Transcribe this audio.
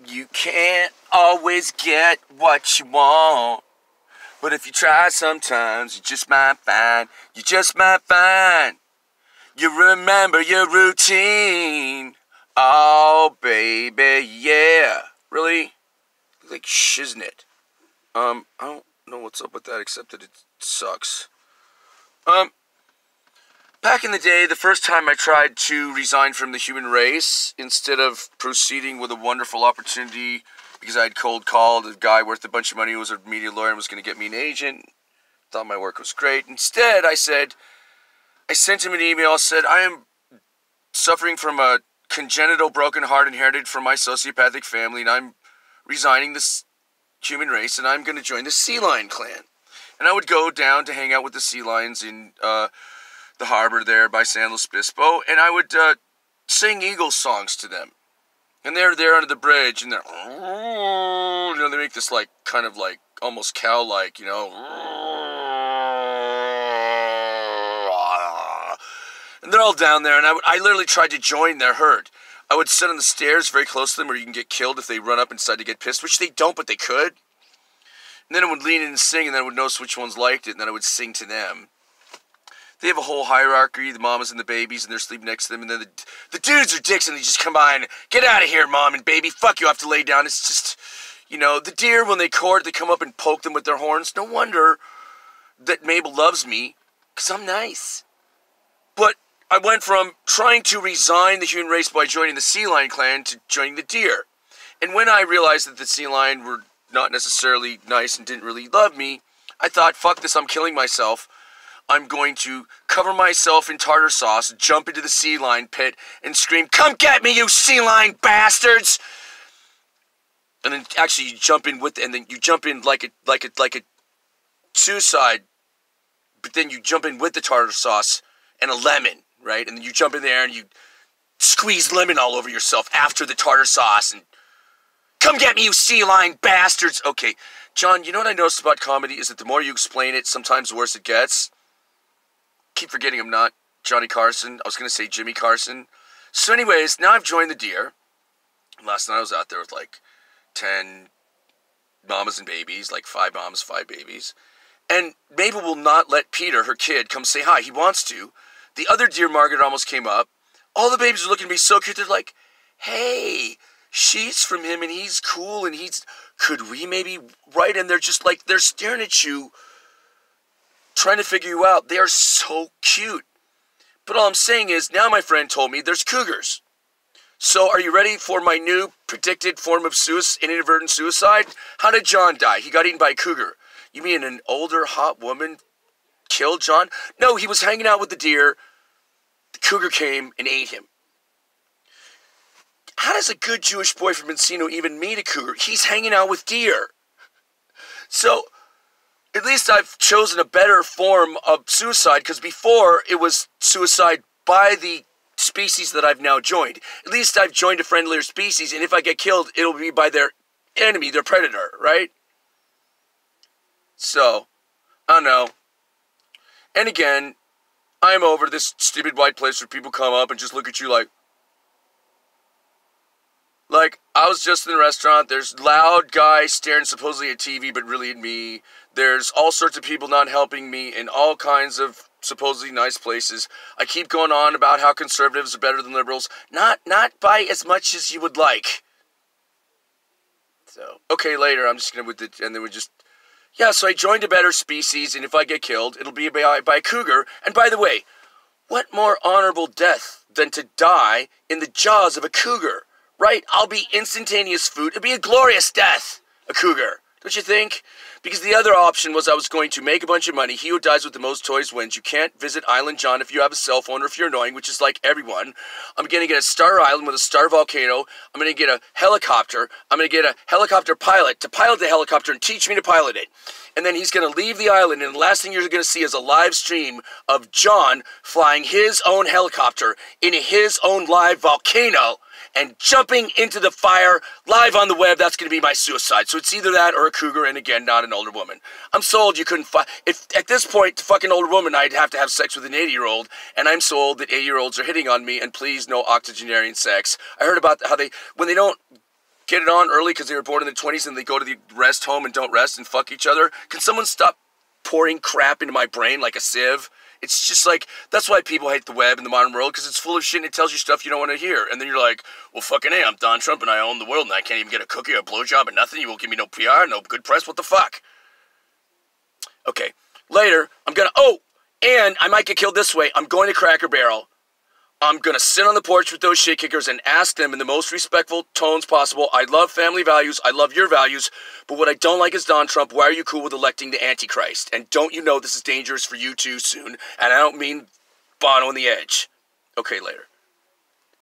You can't always get what you want, but if you try sometimes, you just might find, you remember your routine. Oh, baby, yeah. Really? Like shiznit. I don't know what's up with that except that it sucks. Back in the day, the first time I tried to resign from the human race, instead of proceeding with a wonderful opportunity, because I had cold called a guy worth a bunch of money who was a media lawyer and was going to get me an agent, thought my work was great. Instead, I sent him an email, said, I am suffering from a congenital broken heart inherited from my sociopathic family, and I'm resigning this human race, and I'm going to join the sea lion clan. And I would go down to hang out with the sea lions in the harbor there by San Luis Obispo, and I would sing Eagles songs to them. And they're there under the bridge, and they're, you know, they make this like, kind of like, almost cow-like, you know. And they're all down there, and I literally tried to join their herd. I would sit on the stairs very close to them where you can get killed if they run up and decide to get pissed, which they don't, but they could. And then I would lean in and sing, and then I would notice which ones liked it, and then I would sing to them. They have a whole hierarchy, the mamas and the babies, and they're sleeping next to them, and then the dudes are dicks, and they just come by and, get out of here, mom and baby, fuck you, I have to lay down. It's just, you know, the deer, when they court, they come up and poke them with their horns. No wonder that Mabel loves me, because I'm nice. But I went from trying to resign the human race by joining the sea lion clan to joining the deer. And when I realized that the sea lion were not necessarily nice and didn't really love me, I thought, fuck this, I'm killing myself. I'm going to cover myself in tartar sauce, jump into the sea lion pit, and scream, come get me, you sea lion bastards! And then actually you jump in with, and then you jump in like a suicide, but then you jump in with the tartar sauce and a lemon, right? And then you jump in there and you squeeze lemon all over yourself after the tartar sauce, and come get me, you sea lion bastards! Okay, John, you know what I noticed about comedy is that the more you explain it, sometimes the worse it gets. Keep forgetting I'm not Johnny Carson. I was going to say Jimmy Carson. So anyways, now I've joined the deer. Last night I was out there with like 10 mamas and babies, like 5 mamas, 5 babies. And Mabel will not let Peter, her kid, come say hi. He wants to. The other deer, Margaret, almost came up. All the babies are looking at me so cute. They're like, hey, she's from him and he's cool and he's, could we maybe, right? And they're just like, they're staring at you, trying to figure you out. They are so cute. But all I'm saying is, now my friend told me there's cougars. So are you ready for my new predicted form of inadvertent suicide? How did John die? He got eaten by a cougar. You mean an older hot woman killed John? No, he was hanging out with the deer. The cougar came and ate him. How does a good Jewish boy from Encino even meet a cougar? He's hanging out with deer. So at least I've chosen a better form of suicide, because before it was suicide by the species that I've now joined. At least I've joined a friendlier species, and if I get killed, it'll be by their enemy, their predator, right? So, I don't know. And again, I'm over this stupid white place where people come up and just look at you like, I was just in the restaurant, there's loud guys staring supposedly at TV, but really at me. There's all sorts of people not helping me in all kinds of supposedly nice places. I keep going on about how conservatives are better than liberals. Not by as much as you would like. So, okay, later, I'm just going to, and then we just, yeah, so I joined a better species, and if I get killed, it'll be by a cougar. And by the way, what more honorable death than to die in the jaws of a cougar? Right? I'll be instantaneous food. It'd be a glorious death, a cougar. Don't you think? Because the other option was I was going to make a bunch of money. He who dies with the most toys wins. You can't visit Island John if you have a cell phone or if you're annoying, which is like everyone. I'm going to get a star island with a star volcano. I'm going to get a helicopter. I'm going to get a helicopter pilot to pilot the helicopter and teach me to pilot it. And then he's going to leave the island, and the last thing you're going to see is a live stream of John flying his own helicopter in his own live volcano and jumping into the fire live on the web. That's going to be my suicide. So it's either that or a cougar, and again, not an older woman. I'm sold you couldn't if at this point, to fuck an older woman, I'd have to have sex with an 80-year-old, and I'm so old that 80-year-olds are hitting on me, and please, no octogenarian sex. I heard about how when they don't get it on early because they were born in the 20s and they go to the rest home and don't rest and fuck each other? Can someone stop pouring crap into my brain like a sieve? It's just like, that's why people hate the web in the modern world, because it's full of shit and it tells you stuff you don't want to hear. And then you're like, well, fucking A, I'm Donald Trump and I own the world and I can't even get a cookie or a blowjob or nothing. You won't give me no PR, no good press. What the fuck? Okay, later, I'm gonna, and I might get killed this way. I'm going to Cracker Barrel. I'm going to sit on the porch with those shit kickers and ask them in the most respectful tones possible. I love family values. I love your values. But what I don't like is Donald Trump. Why are you cool with electing the Antichrist? And don't you know this is dangerous for you too soon? And I don't mean Bono on the Edge. Okay, later.